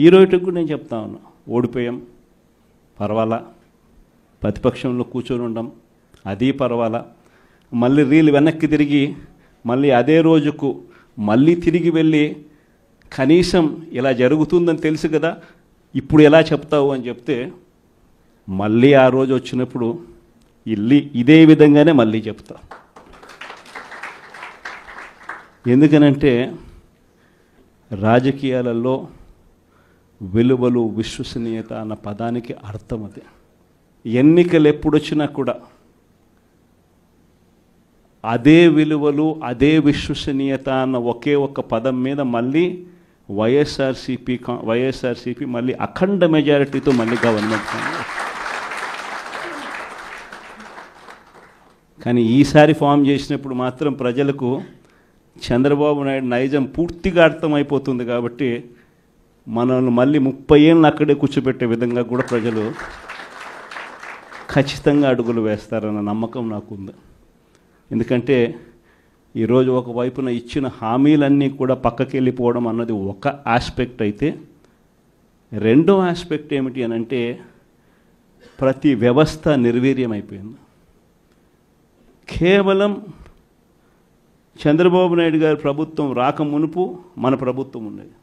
ఈ రోజుకి కూడా నేను చెప్తా ఉన్నా, ఓడిపోయాం పర్వాలా, ప్రతిపక్షంలో కూర్చొని ఉండం అది పర్వాలా, మళ్ళీ రీలు వెనక్కి తిరిగి మళ్ళీ అదే రోజుకు మళ్ళీ తిరిగి వెళ్ళి కనీసం ఇలా జరుగుతుందని తెలుసు కదా ఇప్పుడు ఎలా చెప్తావు అని చెప్తే మళ్ళీ ఆ రోజు వచ్చినప్పుడు ఇదే విధంగానే మళ్ళీ చెప్తా. ఎందుకనంటే రాజకీయాలలో విలువలు విశ్వసనీయత అన్న పదానికి అర్థం అది. ఎన్నికలు ఎప్పుడొచ్చినా కూడా అదే విలువలు అదే విశ్వసనీయత అన్న ఒకే ఒక పదం మీద మళ్ళీ వైఎస్ఆర్సీపీ మళ్ళీ అఖండ మెజారిటీతో మళ్ళీ గవర్నమెంట్. కానీ ఈసారి ఫామ్ చేసినప్పుడు మాత్రం ప్రజలకు చంద్రబాబు నాయుడు నైజం పూర్తిగా అర్థమైపోతుంది కాబట్టి మనల్ని మళ్ళీ 30 ఏళ్ళు అక్కడే కూర్చోబెట్టే విధంగా కూడా ప్రజలు ఖచ్చితంగా అడుగులు వేస్తారన్న నమ్మకం నాకుంది. ఎందుకంటే ఈరోజు ఒకవైపున ఇచ్చిన హామీలన్నీ కూడా పక్కకి వెళ్ళిపోవడం అన్నది ఒక ఆస్పెక్ట్ అయితే, రెండో ఆస్పెక్ట్ ఏమిటి అని అంటే ప్రతి వ్యవస్థ నిర్వీర్యమైపోయింది. కేవలం చంద్రబాబు నాయుడు గారి ప్రభుత్వం రాక మునుపు మన ప్రభుత్వం ఉండేది.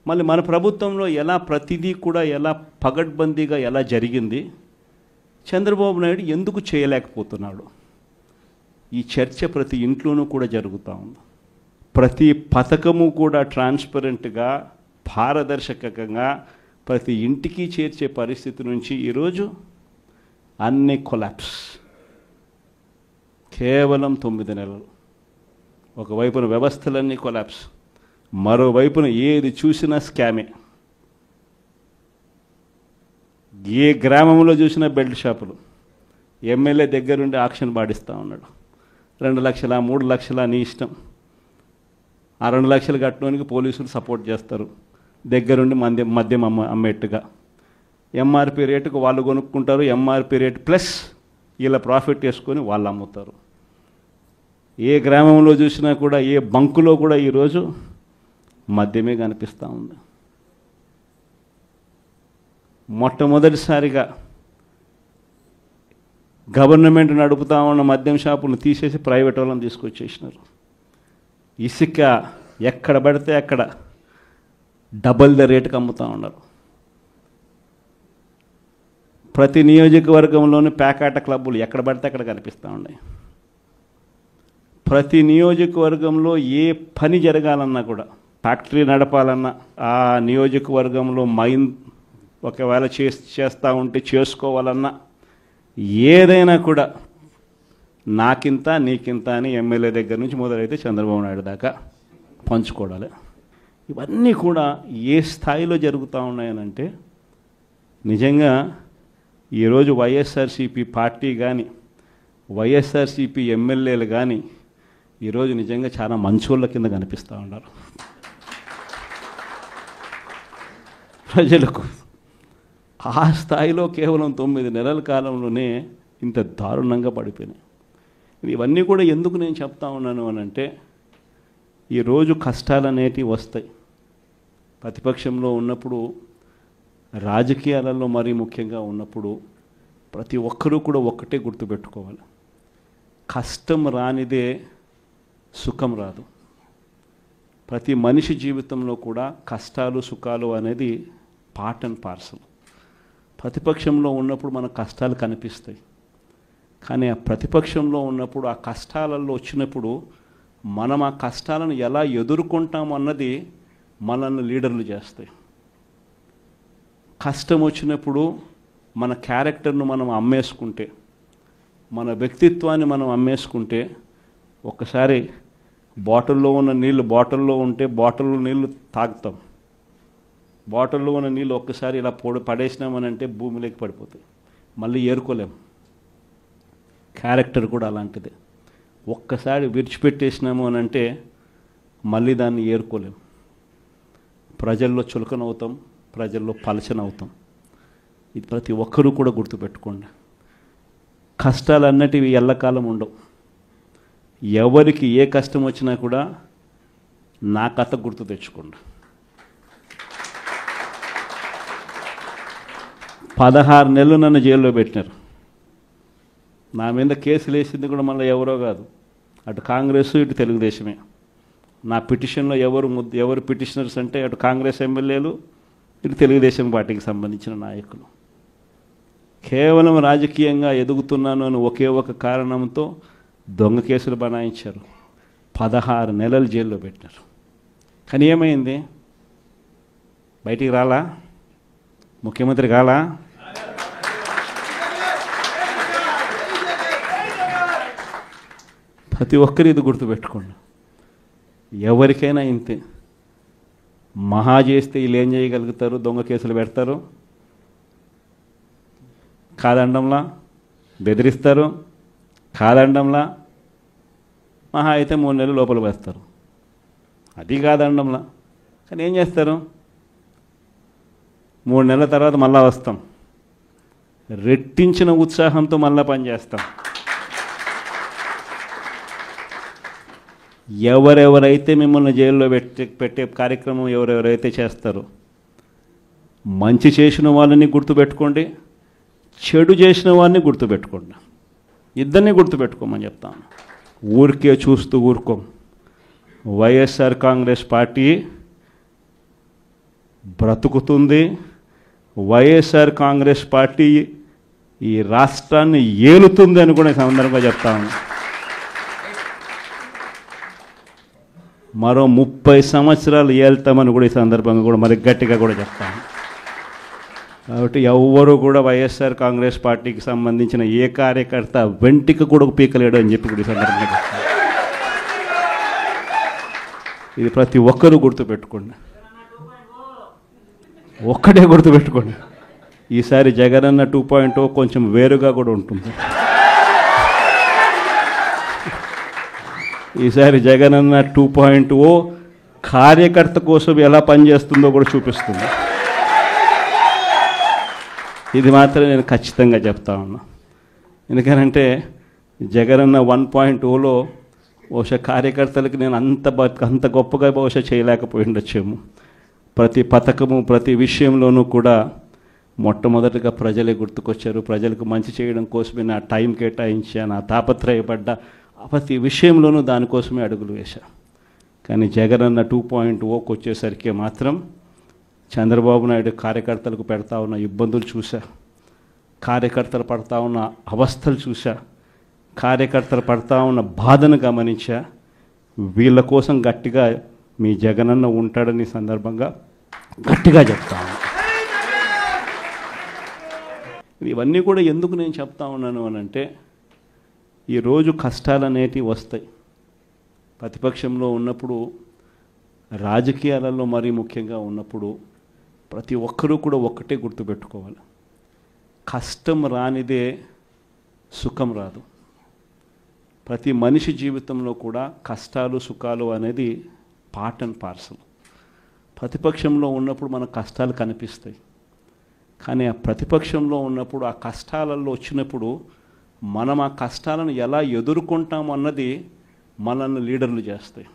మళ్ళీ మన ప్రభుత్వంలో ఎలా ప్రతిదీ కూడా ఎలా పగడ్బందీగా ఎలా జరిగింది, చంద్రబాబు నాయుడు ఎందుకు చేయలేకపోతున్నాడు, ఈ చర్చ ప్రతి ఇంట్లోనూ కూడా జరుగుతూ ఉంది. ప్రతి పథకము కూడా ట్రాన్స్పరెంట్గా పారదర్శకంగా ప్రతి ఇంటికి చేర్చే పరిస్థితి నుంచి ఈరోజు అన్ని కొలాప్స్. కేవలం 9 నెలలు. ఒకవైపున వ్యవస్థలన్నీ కొలాప్స్, మరోవైపున ఏది చూసినా స్కామే. ఏ గ్రామంలో చూసినా బెల్ట్ షాపులు. ఎమ్మెల్యే దగ్గరుండి ఆక్షన్ పాడిస్తూ ఉన్నాడు. 2 లక్షల 3 లక్షల నీ ఇష్టం. ఆ 2 లక్షలు కట్టడానికి పోలీసులు సపోర్ట్ చేస్తారు, దగ్గరుండి మద్యం అమ్మేట్టుగా. ఎంఆర్పి రేటుకు వాళ్ళు కొనుక్కుంటారు, ఎంఆర్పి రేటు ప్లస్ ఇలా ప్రాఫిట్ చేసుకొని వాళ్ళు అమ్ముతారు. ఏ గ్రామంలో చూసినా కూడా ఏ బంకులో కూడా ఈరోజు మద్యమే కనిపిస్తూ ఉంది. మొట్టమొదటిసారిగా గవర్నమెంట్ నడుపుతా ఉన్న మద్యం షాపులను తీసేసి ప్రైవేట్ వాళ్ళని తీసుకొచ్చేసినారు. ఇసుక ఎక్కడ పడితే అక్కడ డబల్ ద రేటుకి అమ్ముతూ ఉన్నారు. ప్రతి నియోజకవర్గంలోని పేకాట క్లబ్బులు ఎక్కడ పడితే అక్కడ కనిపిస్తూ ఉన్నాయి. ప్రతి నియోజకవర్గంలో ఏ పని జరగాలన్నా కూడా, ఫ్యాక్టరీ నడపాలన్నా, ఆ నియోజకవర్గంలో మైన్ ఒకవేళ చేస్తూ ఉంటే చేసుకోవాలన్నా, ఏదైనా కూడా నాకింత నీకింత అని ఎమ్మెల్యే దగ్గర నుంచి మొదలైతే చంద్రబాబు నాయుడు దాకా పంచుకోవడాలి. ఇవన్నీ కూడా ఏ స్థాయిలో జరుగుతూ ఉన్నాయనంటే నిజంగా ఈరోజు వైఎస్ఆర్సీపీ పార్టీ కానీ వైఎస్ఆర్సీపీ ఎమ్మెల్యేలు కానీ ఈరోజు నిజంగా చాలా మంచోళ్ళ కింద కనిపిస్తూ ఉన్నారు ప్రజలకు. ఆ స్థాయిలో కేవలం 9 నెలల కాలంలోనే ఇంత దారుణంగా పడిపోయినాయి. ఇవన్నీ కూడా ఎందుకు నేను చెప్తా ఉన్నాను అని అంటే, ఈరోజు కష్టాలు అనేటివి వస్తాయి. ప్రతిపక్షంలో ఉన్నప్పుడు, రాజకీయాలలో మరీ ముఖ్యంగా ఉన్నప్పుడు ప్రతి ఒక్కరూ కూడా ఒక్కటే గుర్తుపెట్టుకోవాలి, కష్టం రానిదే సుఖం రాదు. ప్రతి మనిషి జీవితంలో కూడా కష్టాలు సుఖాలు అనేది పార్ట్ అండ్ పార్సల్. ప్రతిపక్షంలో ఉన్నప్పుడు మన కష్టాలు కనిపిస్తాయి, కానీ ఆ ప్రతిపక్షంలో ఉన్నప్పుడు ఆ కష్టాలలో వచ్చినప్పుడు మనం ఆ కష్టాలను ఎలా ఎదుర్కొంటాం అన్నది మనల్ని లీడర్లు చేస్తాయి. కష్టం వచ్చినప్పుడు మన క్యారెక్టర్ను మనం అమ్మేసుకుంటే, మన వ్యక్తిత్వాన్ని మనం అమ్మేసుకుంటే, ఒక్కసారి బాటిల్లో ఉన్న నీళ్ళు బాటిల్లో ఉంటే బాటిల్లో నీళ్ళు తాగుతాం, బాటిల్లో ఉన్న నీళ్ళు ఒక్కసారి ఇలా పడేసినామనంటే భూమిలోకి పడిపోతాయి, మళ్ళీ ఏరుకోలేం. క్యారెక్టర్ కూడా అలాంటిదే. ఒక్కసారి విడిచిపెట్టేసినాము అని అంటే మళ్ళీ దాన్ని ఏరుకోలేం. ప్రజల్లో చులకనవుతాం, ప్రజల్లో పలచనవుతాం. ఇది ప్రతి ఒక్కరూ కూడా గుర్తుపెట్టుకోండి. కష్టాలు అన్నటివి ఎల్లకాలం ఉండవు. ఎవరికి ఏ కష్టం వచ్చినా కూడా నా కథ గుర్తు తెచ్చుకోండి. 16 నెలలు నన్ను జైల్లో పెట్టినారు. నా మీద కేసులు వేసింది కూడా మళ్ళీ ఎవరో కాదు, అటు కాంగ్రెస్ ఇటు తెలుగుదేశమే. నా పిటిషన్లో ఎవరు పిటిషనర్స్ అంటే అటు కాంగ్రెస్ ఎమ్మెల్యేలు ఇటు తెలుగుదేశం పార్టీకి సంబంధించిన నాయకులు. కేవలం రాజకీయంగా ఎదుగుతున్నాను అని ఒకే ఒక కారణంతో దొంగ కేసులు బనాయించారు. 16 నెలలు జైల్లో పెట్టినారు. కానీ ఏమైంది? బయటికి రాలా? ముఖ్యమంత్రి కాలా? ప్రతి ఒక్కరు ఇది గుర్తుపెట్టుకోండి. ఎవరికైనా ఇంతే. మహా చేస్తే వీళ్ళు ఏం చేయగలుగుతారు? దొంగ కేసులు పెడతారు, కాదండంలా బెదిరిస్తారు, కాదండంలా మహా అయితే 3 నెలలు లోపల వేస్తారు, అది కాదండంలా. కానీ ఏం చేస్తారు? 3 నెలల తర్వాత మళ్ళా వస్తాం, రెట్టించిన ఉత్సాహంతో మళ్ళా పనిచేస్తాం. ఎవరెవరైతే మిమ్మల్ని జైల్లో పెట్టే కార్యక్రమం ఎవరెవరైతే చేస్తారో, మంచి చేసిన వాళ్ళని గుర్తుపెట్టుకోండి, చెడు చేసిన వాడిని గుర్తుపెట్టుకోండి. ఇద్దరిని గుర్తుపెట్టుకోమని చెప్తాను. ఊరికే చూస్తూ ఊరుకోం. వైఎస్ఆర్ కాంగ్రెస్ పార్టీ బ్రతుకుతుంది. వైఎస్ఆర్ కాంగ్రెస్ పార్టీ ఈ రాష్ట్రాన్ని ఏలుతుంది అని కూడా ఈ సందర్భంగా చెప్తాను. మరో 30 సంవత్సరాలు ఏళ్తామని కూడా ఈ సందర్భంగా కూడా మరి గట్టిగా కూడా చెప్తాను. కాబట్టి ఎవ్వరూ కూడా వైఎస్ఆర్ కాంగ్రెస్ పార్టీకి సంబంధించిన ఏ కార్యకర్త వెంటికి కూడా పీకలేడు అని చెప్పి కూడా ఈ సందర్భంగా చెప్తాను. ఇది ప్రతి ఒక్కరూ గుర్తుపెట్టుకోండి. ఒక్కటే గుర్తుపెట్టుకోండి, ఈసారి జగనన్న 2.0 కొంచెం వేరుగా కూడా ఉంటుంది. ఈసారి జగనన్న 2.0 కార్యకర్త కోసం ఎలా పనిచేస్తుందో కూడా చూపిస్తుంది. ఇది మాత్రం నేను ఖచ్చితంగా చెప్తా ఉన్నా. ఎందుకనంటే జగనన్న 1.0లో బహుశా కార్యకర్తలకు నేను అంత గొప్పగా బహుశా చేయలేకపోయి ఉండొచ్చేమో. ప్రతి పథకము ప్రతి విషయంలోనూ కూడా మొట్టమొదటిగా ప్రజలే గుర్తుకొచ్చారు. ప్రజలకు మంచి చేయడం కోసమే నా టైం కేటాయించా, నా తాపత్రయపడ్డా, ప్రతి విషయంలోనూ దానికోసమే అడుగులు వేశా. కానీ జగనన్న 2.0కి వచ్చేసరికి మాత్రం చంద్రబాబు నాయుడు కార్యకర్తలకు పెడతా ఉన్న ఇబ్బందులు చూశా, కార్యకర్తలు పడతా ఉన్న అవస్థలు చూశా, కార్యకర్తలు పడతా ఉన్న బాధను గమనించా. వీళ్ళ కోసం గట్టిగా మీ జగనన్న ఉంటాడని సందర్భంగా గట్టిగా చెప్తాను. ఇవన్నీ కూడా ఎందుకు నేను చెప్తా ఉన్నాను అనంటే, ఈరోజు కష్టాలు అనేటివి వస్తాయి. ప్రతిపక్షంలో ఉన్నప్పుడు, రాజకీయాలలో మరీ ముఖ్యంగా ఉన్నప్పుడు ప్రతి ఒక్కరూ కూడా ఒక్కటే గుర్తుపెట్టుకోవాలి, కష్టం రానిదే సుఖం రాదు. ప్రతి మనిషి జీవితంలో కూడా కష్టాలు సుఖాలు అనేది పార్ట్ అండ్ పార్సల్. ప్రతిపక్షంలో ఉన్నప్పుడు మన కష్టాలు కనిపిస్తాయి, కానీ ఆ ప్రతిపక్షంలో ఉన్నప్పుడు ఆ కష్టాలలో వచ్చినప్పుడు మనం ఆ కష్టాలను ఎలా ఎదుర్కొంటాం అన్నది మనల్ని లీడర్లు చేస్తాయి.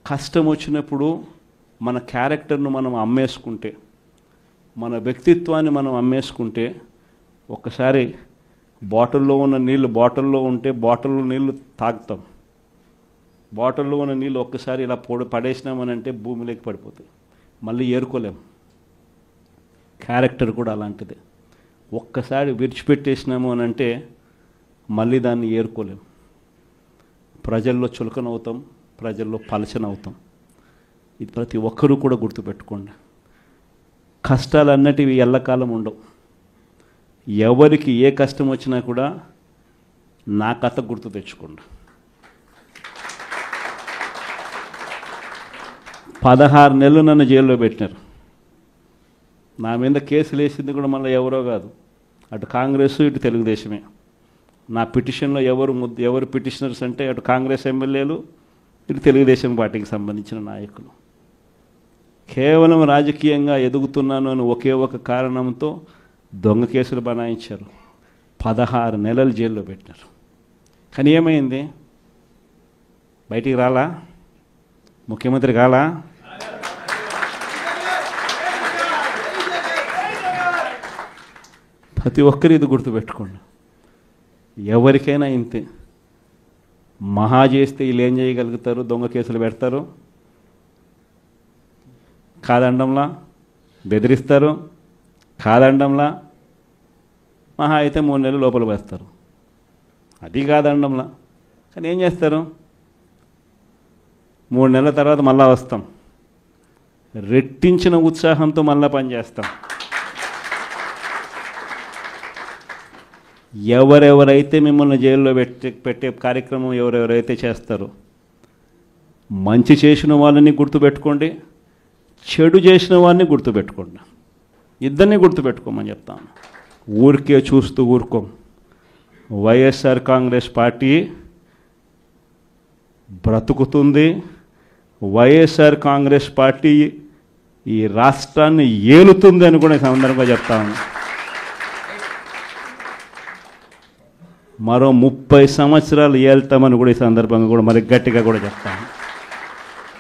కష్టం వచ్చినప్పుడు మన క్యారెక్టర్ను మనం అమ్మేసుకుంటే, మన వ్యక్తిత్వాన్ని మనం అమ్మేసుకుంటే, ఒక్కసారి బాటిల్లో ఉన్న నీళ్ళు బాటిల్లో ఉంటే బాటిల్లో నీళ్ళు తాగుతాం, బాటిల్లో ఉన్న నీళ్ళు ఒక్కసారి ఇలా పడేసినామనంటే భూమిలోకి పడిపోతాయి, మళ్ళీ ఏరుకోలేం. క్యారెక్టర్ కూడా అలాంటిదే. ఒక్కసారి విడిచిపెట్టేసినాము అని అంటే మళ్ళీ దాన్ని ఏరుకోలేం. ప్రజల్లో చులకనవుతాం, ప్రజల్లో పలచనవుతాం. ఇది ప్రతి ఒక్కరూ కూడా గుర్తుపెట్టుకోండి. కష్టాలు అన్నటివి ఎల్లకాలం ఉండవు. ఎవరికి ఏ కష్టం వచ్చినా కూడా నా కథ గుర్తు తెచ్చుకోండి. 16 నెలలు నన్ను జైల్లో పెట్టినారు. నా మీద కేసులు వేసింది కూడా మళ్ళీ ఎవరో కాదు, అటు కాంగ్రెస్ ఇటు తెలుగుదేశమే. నా పిటిషన్లో ఎవరు పిటిషనర్స్ అంటే అటు కాంగ్రెస్ ఎమ్మెల్యేలు ఇటు తెలుగుదేశం పార్టీకి సంబంధించిన నాయకులు. కేవలం రాజకీయంగా ఎదుగుతున్నాను అని ఒకే ఒక కారణంతో దొంగ కేసులు బనాయించారు. 16 నెలలు జైల్లో పెట్టినారు. కానీ ఏమైంది? బయటికి రాలా? ముఖ్యమంత్రి కాలా? ప్రతి ఒక్కరు ఇది గుర్తుపెట్టుకోండి. ఎవరికైనా ఇంతే. మహా చేస్తే వీళ్ళు ఏం చేయగలుగుతారు? దొంగ కేసులు పెడతారు, కాదండంలా బెదిరిస్తారు, కాదండంలా మహా అయితే 3 నెలలు లోపల వేస్తారు. అది కాదండంలా. కానీ ఏం చేస్తారు? 3 నెలల తర్వాత మళ్ళా వస్తాం, రెట్టించిన ఉత్సాహంతో మళ్ళా పనిచేస్తాం. ఎవరెవరైతే మిమ్మల్ని జైల్లో పెట్టే కార్యక్రమం ఎవరెవరైతే చేస్తారో, మంచి చేసిన వాళ్ళని గుర్తుపెట్టుకోండి, చెడు చేసిన వాడిని గుర్తుపెట్టుకోండి. ఇద్దరిని గుర్తుపెట్టుకోమని చెప్తాను. ఊరికే చూస్తూ ఊరుకోం. వైఎస్ఆర్ కాంగ్రెస్ పార్టీ బ్రతుకుతుంది. వైఎస్ఆర్ కాంగ్రెస్ పార్టీ ఈ రాష్ట్రాన్ని ఏలుతుంది అని కూడా ఈ సందర్భంగా చెప్తాను. మరో 30 సంవత్సరాలు ఏళ్తామని కూడా ఈ సందర్భంగా కూడా మరి గట్టిగా కూడా చెప్తాను.